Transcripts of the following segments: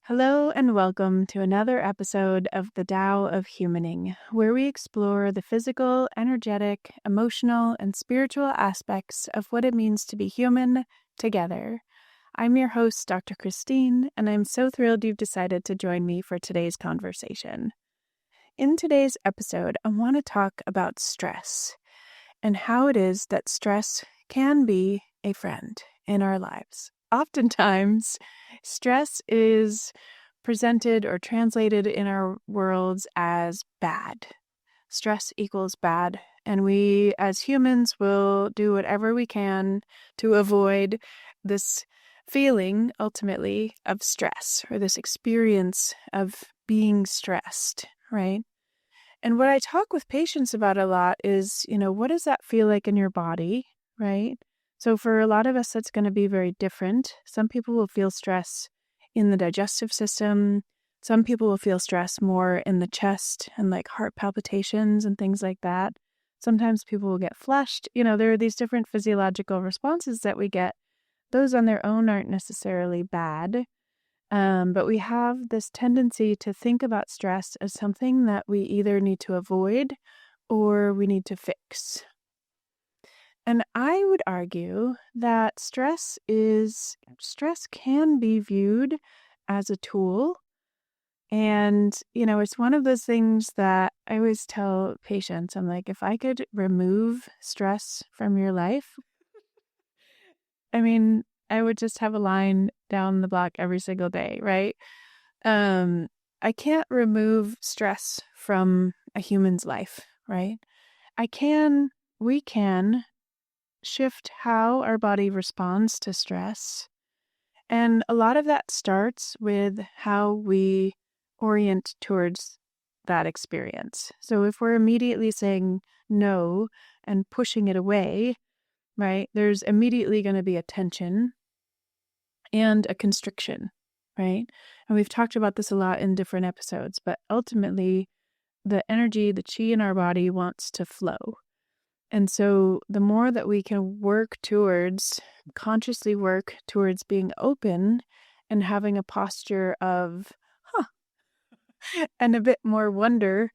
Hello and welcome to another episode of the Tao of Humaning, where we explore the physical, energetic, emotional, and spiritual aspects of what it means to be human together. I'm your host, Dr. Christine, and I'm so thrilled you've decided to join me for today's conversation. In today's episode, I want to talk about stress and how it is that stress can be a friend in our lives. Oftentimes, stress is presented or translated in our worlds as bad. Stress equals bad, and we as humans will do whatever we can to avoid this feeling, ultimately, of stress or this experience of being stressed, right? And what I talk with patients about a lot is, what does that feel like in your body, right? So for a lot of us, that's going to be very different. Some people will feel stress in the digestive system. Some people will feel stress more in the chest and like heart palpitations and things like that. Sometimes people will get flushed. There are these different physiological responses that we get. Those on their own aren't necessarily bad. But we have this tendency to think about stress as something that we either need to avoid or we need to fix. And I would argue that stress can be viewed as a tool. And, it's one of those things that I always tell patients, I'm like, if I could remove stress from your life, I mean, I would just have a line down the block every single day, right? I can't remove stress from a human's life, right? We can shift how our body responds to stress. And a lot of that starts with how we orient towards that experience. So if we're immediately saying no and pushing it away, right, there's immediately going to be a tension and a constriction, right? And we've talked about this a lot in different episodes, but ultimately the energy, the chi in our body wants to flow. And so the more that we can consciously work towards being open and having a posture of, and a bit more wonder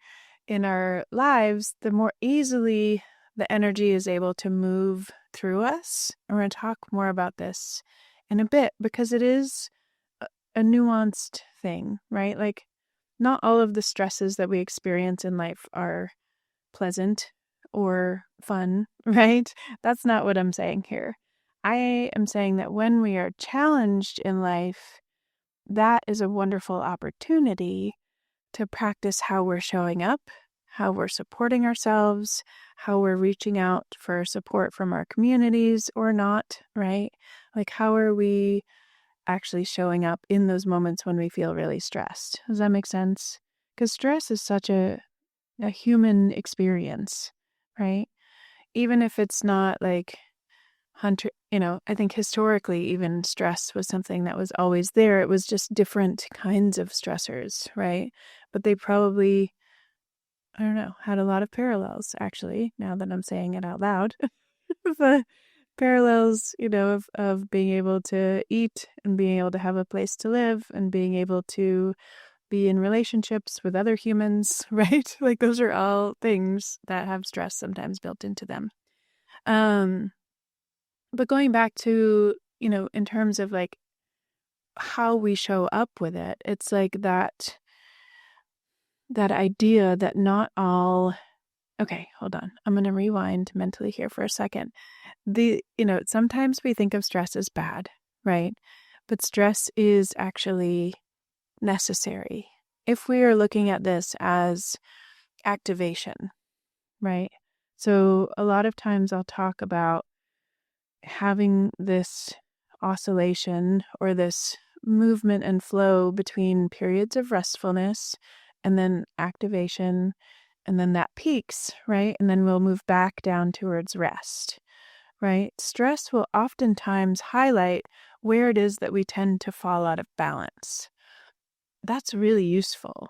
in our lives, the more easily the energy is able to move through us. And we're going to talk more about this in a bit because it is a nuanced thing, right? Like, not all of the stresses that we experience in life are pleasant or fun, right? That's not what I'm saying here. I am saying that when we are challenged in life, that is a wonderful opportunity to practice how we're showing up, how we're supporting ourselves, how we're reaching out for support from our communities or not, right? Like, how are we actually showing up in those moments when we feel really stressed? Does that make sense? Because stress is such a human experience, right? Even if it's not like I think historically even stress was something that was always there. It was just different kinds of stressors, right? But they probably, I don't know, had a lot of parallels, actually, now that I'm saying it out loud. The parallels, of being able to eat and being able to have a place to live and being able to be in relationships with other humans, right? Like, those are all things that have stress sometimes built into them. But going back to, in terms of like how we show up with it, it's like that idea that not all, okay, hold on. I'm going to rewind mentally here for a second. Sometimes we think of stress as bad, right? But stress is actually necessary. If we are looking at this as activation, right? So a lot of times I'll talk about having this oscillation or this movement and flow between periods of restfulness and then activation, and then that peaks, right? And then we'll move back down towards rest, right? Stress will oftentimes highlight where it is that we tend to fall out of balance. That's really useful,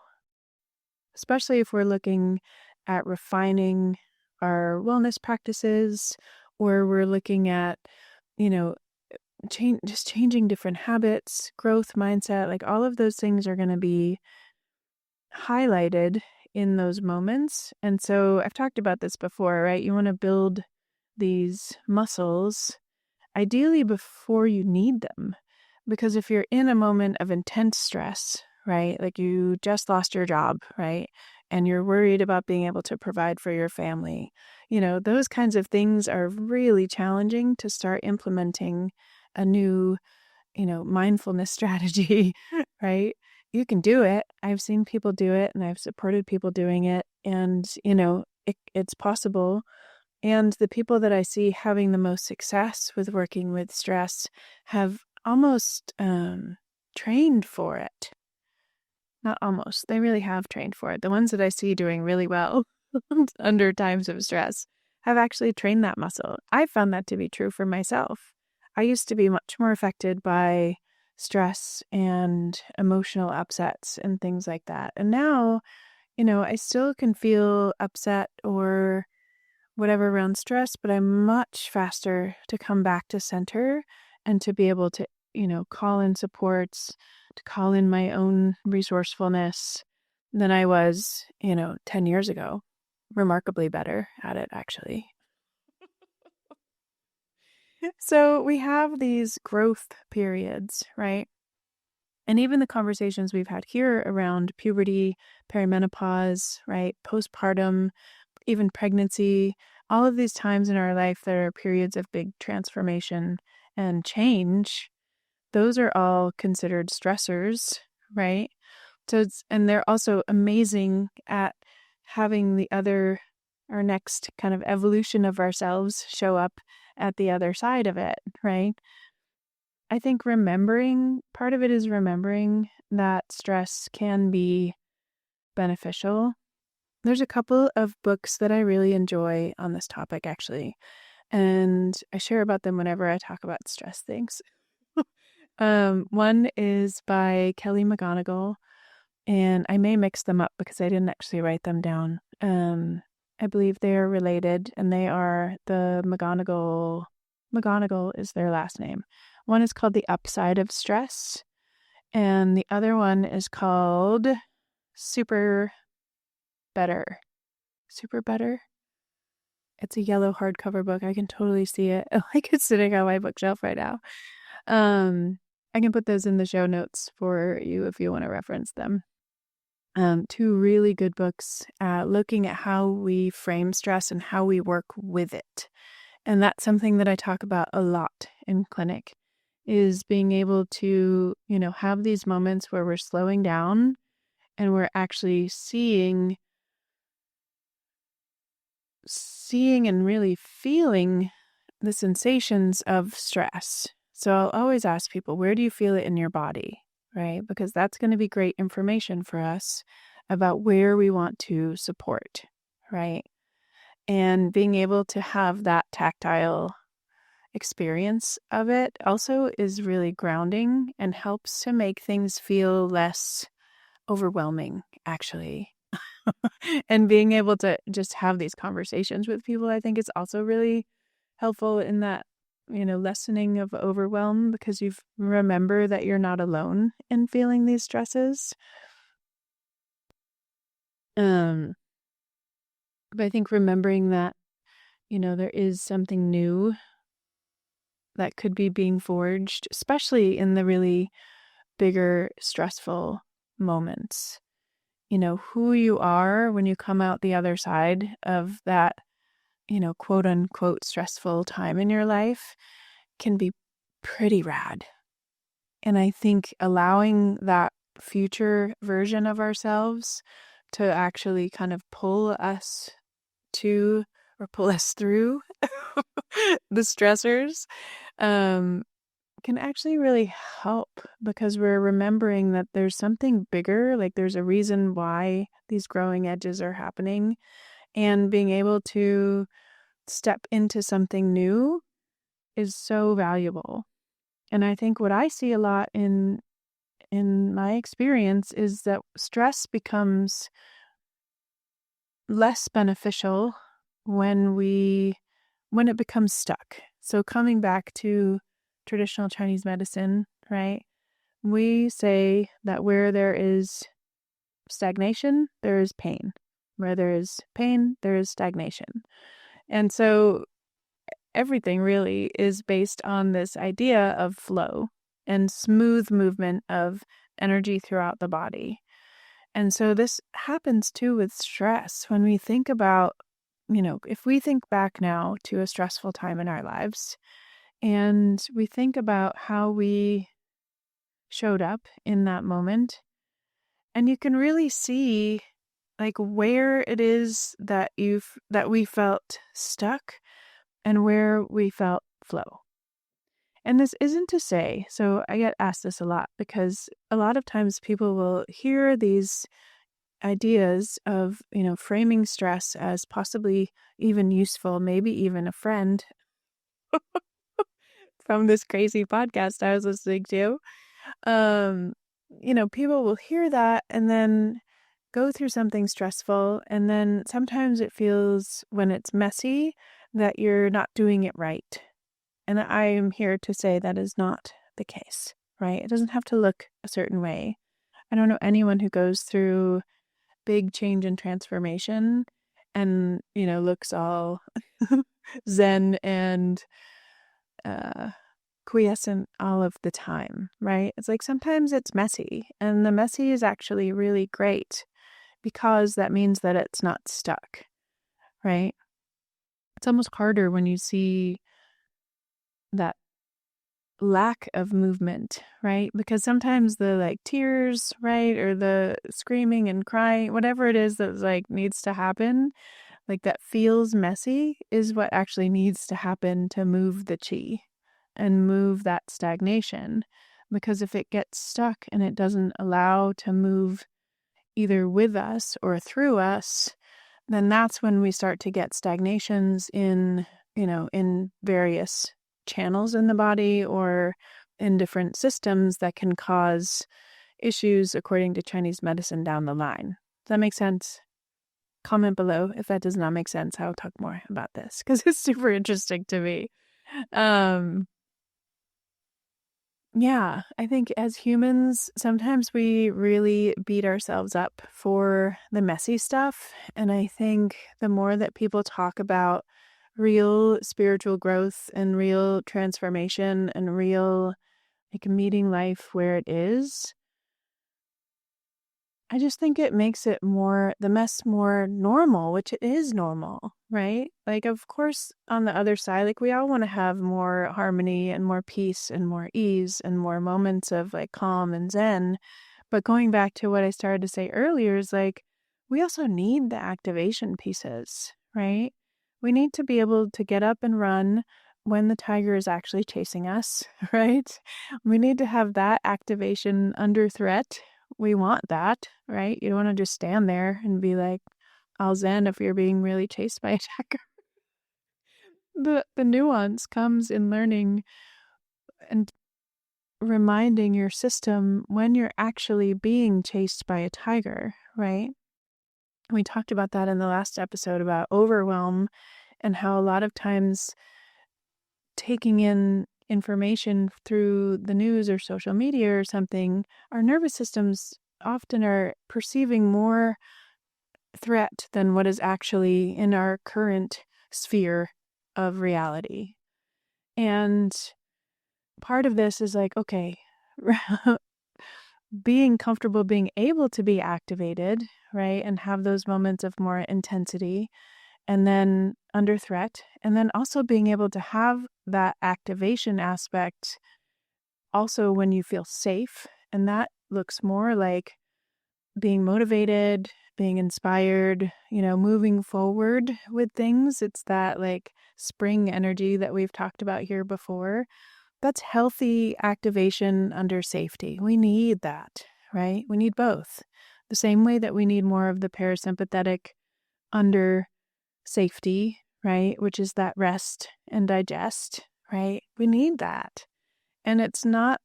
especially if we're looking at refining our wellness practices, or we're looking at, changing different habits, growth mindset, like all of those things are going to be highlighted in those moments. And so I've talked about this before, right? You want to build these muscles ideally before you need them. Because if you're in a moment of intense stress, right? Like you just lost your job, right? And you're worried about being able to provide for your family, those kinds of things are really challenging to start implementing a new, mindfulness strategy, right? You can do it. I've seen people do it and I've supported people doing it. And, it's possible. And the people that I see having the most success with working with stress have almost trained for it. Not almost. They really have trained for it. The ones that I see doing really well under times of stress have actually trained that muscle. I found that to be true for myself. I used to be much more affected by stress and emotional upsets and things like that. And now, I still can feel upset or whatever around stress, but I'm much faster to come back to center and to be able to, call in supports, to call in my own resourcefulness than I was, 10 years ago. Remarkably better at it, actually. So we have these growth periods, right? And even the conversations we've had here around puberty, perimenopause, right? Postpartum, even pregnancy, all of these times in our life, there are periods of big transformation and change. Those are all considered stressors, right? And they're also amazing at having our next kind of evolution of ourselves show up at the other side of it, right? I think part of it is remembering that stress can be beneficial. There's a couple of books that I really enjoy on this topic, actually, and I share about them whenever I talk about stress things. One is by Kelly McGonigal, and I may mix them up because I didn't actually write them down. I believe they are related, and they are the McGonigal. McGonigal is their last name. One is called The Upside of Stress, and the other one is called Super Better. Super Better? It's a yellow hardcover book. I can totally see it. Like it's sitting on my bookshelf right now. I can put those in the show notes for you if you want to reference them. Two really good books looking at how we frame stress and how we work with it. And that's something that I talk about a lot in clinic, is being able to, have these moments where we're slowing down and we're actually seeing and really feeling the sensations of stress. So I'll always ask people, where do you feel it in your body, right? Because that's going to be great information for us about where we want to support, right? And being able to have that tactile experience of it also is really grounding and helps to make things feel less overwhelming, actually. And being able to just have these conversations with people, I think is also really helpful in that, lessening of overwhelm, because you remember that you're not alone in feeling these stresses. But I think remembering that, there is something new that could be being forged, especially in the really bigger, stressful moments. Who you are when you come out the other side of that, quote unquote, stressful time in your life can be pretty rad. And I think allowing that future version of ourselves to actually kind of pull us through the stressors can actually really help, because we're remembering that there's something bigger, like there's a reason why these growing edges are happening, and being able to step into something new is so valuable. And I think what I see a lot in my experience is that stress becomes less beneficial when it becomes stuck. So coming back to traditional Chinese medicine, right? We say that where there is stagnation, there is pain. Where there is pain, there is stagnation. And so everything really is based on this idea of flow and smooth movement of energy throughout the body. And so this happens too with stress. When we think about, if we think back now to a stressful time in our lives and we think about how we showed up in that moment, and you can really see like where it is that we felt stuck and where we felt flow. And this isn't to say, so I get asked this a lot because a lot of times people will hear these ideas of, framing stress as possibly even useful, maybe even a friend from this crazy podcast I was listening to. People will hear that and then go through something stressful. And then sometimes it feels when it's messy that you're not doing it right. And I am here to say that is not the case, right? It doesn't have to look a certain way. I don't know anyone who goes through big change and transformation and, looks all zen and quiescent all of the time, right? It's like sometimes it's messy, and the messy is actually really great because that means that it's not stuck, right? It's almost harder when you see that lack of movement, right? Because sometimes the tears, right, or the screaming and crying, whatever it is that needs to happen, that feels messy is what actually needs to happen to move the chi and move that stagnation. Because if it gets stuck and it doesn't allow to move either with us or through us, then that's when we start to get stagnations in various channels in the body or in different systems that can cause issues according to Chinese medicine down the line. Does that make sense? Comment below if that does not make sense. I'll talk more about this because it's super interesting to me. Yeah, I think as humans, sometimes we really beat ourselves up for the messy stuff. And I think the more that people talk about real spiritual growth and real transformation and real meeting life where it is, I just think it makes it the mess more normal, which it is normal, right? Of course, on the other side, we all want to have more harmony and more peace and more ease and more moments of calm and zen. But going back to what I started to say earlier is we also need the activation pieces, right? We need to be able to get up and run when the tiger is actually chasing us, right? We need to have that activation under threat. We want that, right? You don't want to just stand there and be all zen if you're being really chased by a tiger. The nuance comes in learning and reminding your system when you're actually being chased by a tiger, right? We talked about that in the last episode about overwhelm and how a lot of times taking in information through the news or social media or something, our nervous systems often are perceiving more threat than what is actually in our current sphere of reality. And part of this is okay, being comfortable, being able to be activated, right? And have those moments of more intensity and then under threat. And then also being able to have that activation aspect also when you feel safe. And that looks more like being motivated, being inspired, moving forward with things. It's that spring energy that we've talked about here before. That's healthy activation under safety. We need that, right? We need both. The same way that we need more of the parasympathetic under safety, right? Which is that rest and digest, right? We need that. And it's not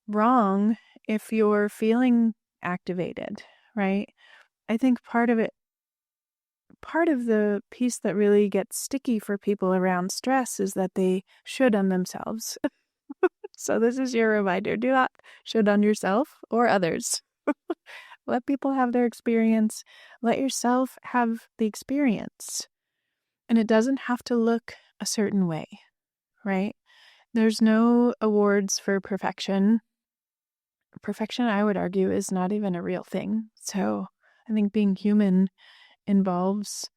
wrong if you're feeling activated, right? I think part of the piece that really gets sticky for people around stress is that they should on themselves. So this is your reminder. Do not shit on yourself or others. Let people have their experience. Let yourself have the experience. And it doesn't have to look a certain way, right? There's no awards for perfection. Perfection, I would argue, is not even a real thing. So I think being human involves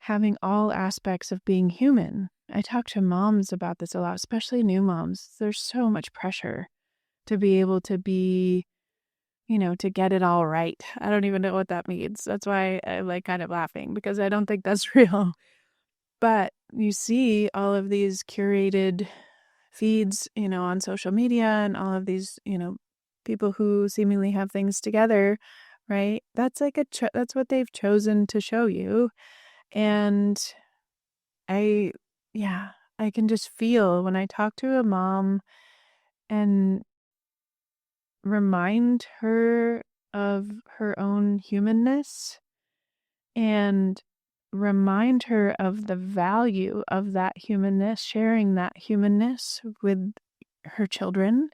having all aspects of being human. I talk to moms about this a lot, especially new moms. There's so much pressure to be able to be, to get it all right. I don't even know what that means. That's why I'm like kind of laughing, because I don't think that's real. But you see all of these curated feeds, on social media, and all of these, people who seemingly have things together, right? That's like that's what they've chosen to show you. And I, yeah, I can just feel when I talk to a mom and remind her of her own humanness and remind her of the value of that humanness, sharing that humanness with her children.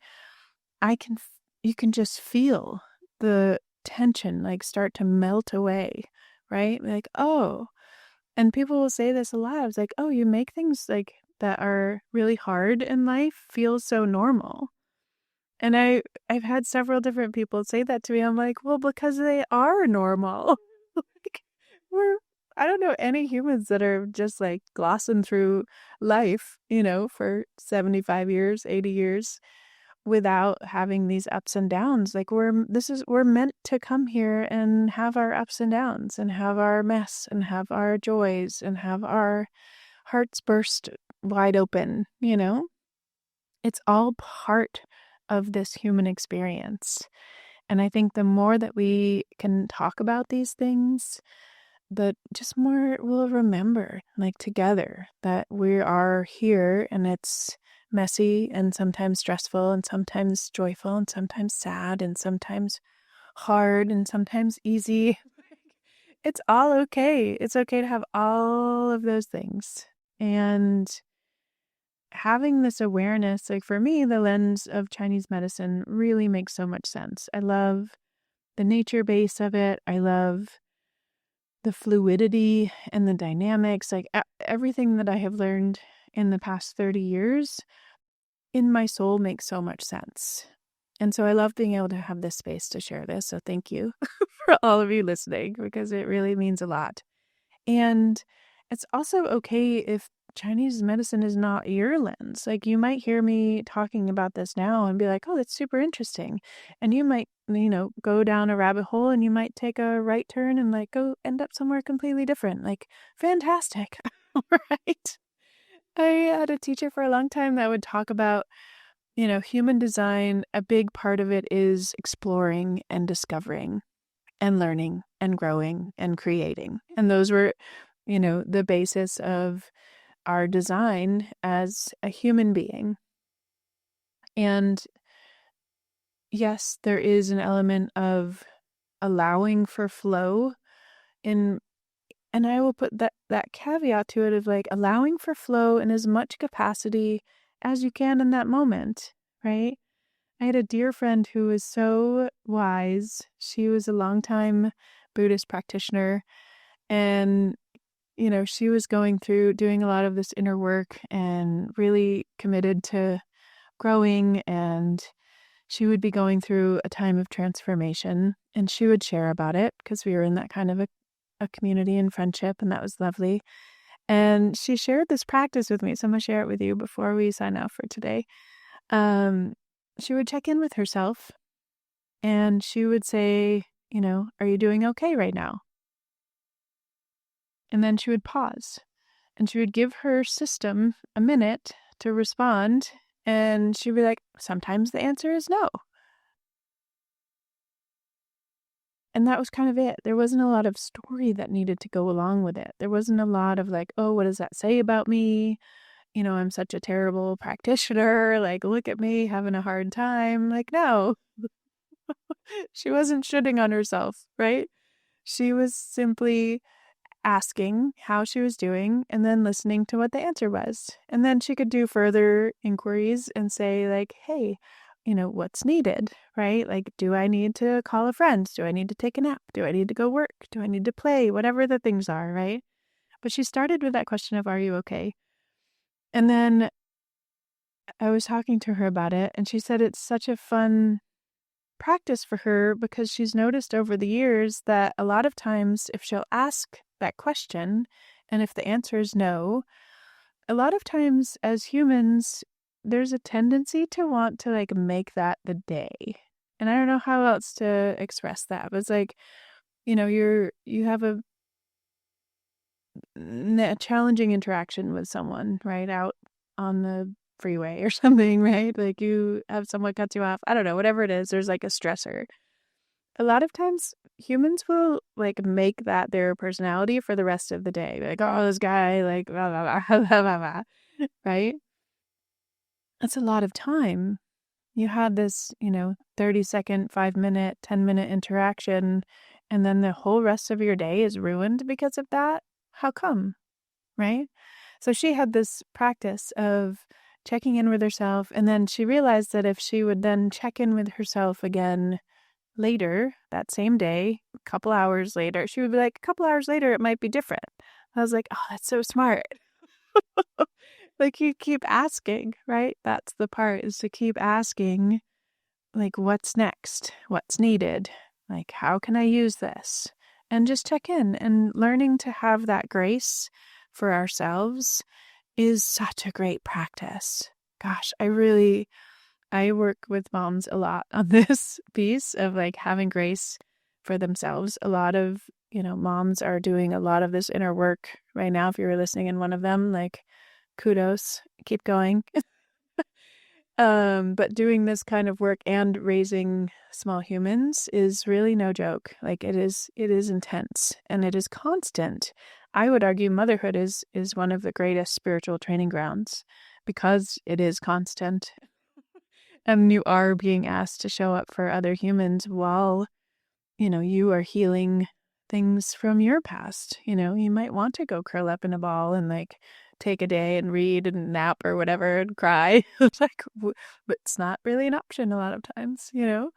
You can just feel the tension like start to melt away, right? Like, oh, and people will say this a lot. It's like, oh, you make things like that are really hard in life feel so normal. And I've had several different people say that to me. I'm like, well, because they are normal. Like, I don't know any humans that are just like glossing through life, for 75 years, 80 years without having these ups and downs. Like we're meant to come here and have our ups and downs and have our mess and have our joys and have our hearts burst wide open, It's all part of this human experience. And I think the more that we can talk about these things, the just more we'll remember, like together, that we are here and it's messy and sometimes stressful and sometimes joyful and sometimes sad and sometimes hard and sometimes easy. It's all okay. It's okay to have all of those things. And having this awareness, like for me, the lens of Chinese medicine really makes so much sense. I love the nature base of it. I love the fluidity and the dynamics, like everything that I have learned in the past 30 years in my soul makes so much sense. And so I love being able to have this space to share this. So thank you for all of you listening, because it really means a lot. And it's also okay if Chinese medicine is not your lens. Like you might hear me talking about this now and be like, oh, that's super interesting. And you might, go down a rabbit hole and you might take a right turn and like go end up somewhere completely different. Like fantastic. Right. I had a teacher for a long time that would talk about, human design. A big part of it is exploring and discovering and learning and growing and creating. And those were, the basis of our design as a human being. And yes, there is an element of allowing for flow and I will put that caveat to it of like allowing for flow in as much capacity as you can in that moment, right? I had a dear friend who was so wise. She was a longtime Buddhist practitioner, and she was going through doing a lot of this inner work and really committed to growing, and she would be going through a time of transformation, and she would share about it because we were in that kind of a community and friendship, and that was lovely. And she shared this practice with me, so I'm going to share it with you before we sign off for today. She would check in with herself, and she would say, are you doing okay right now? And then she would pause, and she would give her system a minute to respond, and she'd be like, sometimes the answer is no. And that was kind of it. There wasn't a lot of story that needed to go along with it. There wasn't a lot of like, oh, what does that say about me? I'm such a terrible practitioner. Like, look at me having a hard time. Like, no, she wasn't shitting on herself, right? She was simply asking how she was doing and then listening to what the answer was. And then she could do further inquiries and say, like, hey, what's needed, right? Like, do I need to call a friend? Do I need to take a nap? Do I need to go work? Do I need to play? Whatever the things are, right? But she started with that question of, are you okay? And then I was talking to her about it, and she said it's such a fun practice for her because she's noticed over the years that a lot of times if she'll ask that question and if the answer is no, a lot of times as humans, there's a tendency to want to like make that the day. And I don't know how else to express that. But it's like, you have a challenging interaction with someone, right? Out on the freeway or something, right? Like you have someone cut you off. I don't know, whatever it is, there's like a stressor. A lot of times humans will like make that their personality for the rest of the day. Like, oh, this guy, like, blah, blah, blah, blah, blah, blah, right? That's a lot of time. You had this, 30-second, 5-minute, 10-minute interaction, and then the whole rest of your day is ruined because of that. How come? Right? So she had this practice of checking in with herself, and then she realized that if she would then check in with herself again later, that same day, a couple hours later, she would be like, a couple hours later, it might be different. I was like, oh, that's so smart. Like you keep asking, right? That's the part, is to keep asking, like, what's next? What's needed? Like, how can I use this? And just check in, and learning to have that grace for ourselves is such a great practice. Gosh, I work with moms a lot on this piece of like having grace for themselves. A lot of, moms are doing a lot of this inner work right now. If you were listening in one of them, like, kudos, keep going. But doing this kind of work and raising small humans is really no joke. Like it is intense and it is constant. I would argue motherhood is one of the greatest spiritual training grounds because it is constant. And you are being asked to show up for other humans while, you are healing things from your past. You might want to go curl up in a ball and like take a day and read and nap or whatever and cry. Like, but it's not really an option a lot of times, So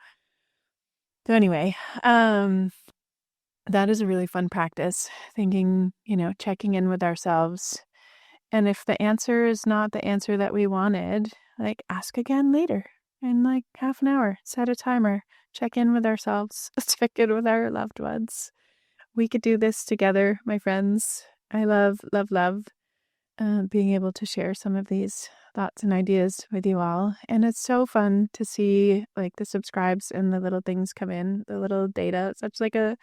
anyway, that is a really fun practice, thinking, checking in with ourselves. And if the answer is not the answer that we wanted, like ask again later in like half an hour, set a timer, check in with ourselves, check in with our loved ones. We could do this together, my friends. I love, love, love being able to share some of these thoughts and ideas with you all. And it's so fun to see like the subscribes and the little things come in, the little data. It's such like a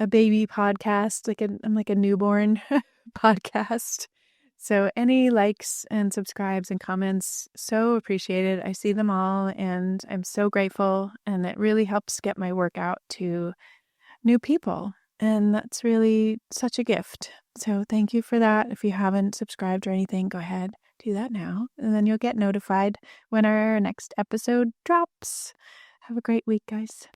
baby podcast, I'm like a newborn podcast. So any likes and subscribes and comments, so appreciated. I see them all and I'm so grateful. And it really helps get my work out to new people. And that's really such a gift. So thank you for that. If you haven't subscribed or anything, go ahead, do that now. And then you'll get notified when our next episode drops. Have a great week, guys.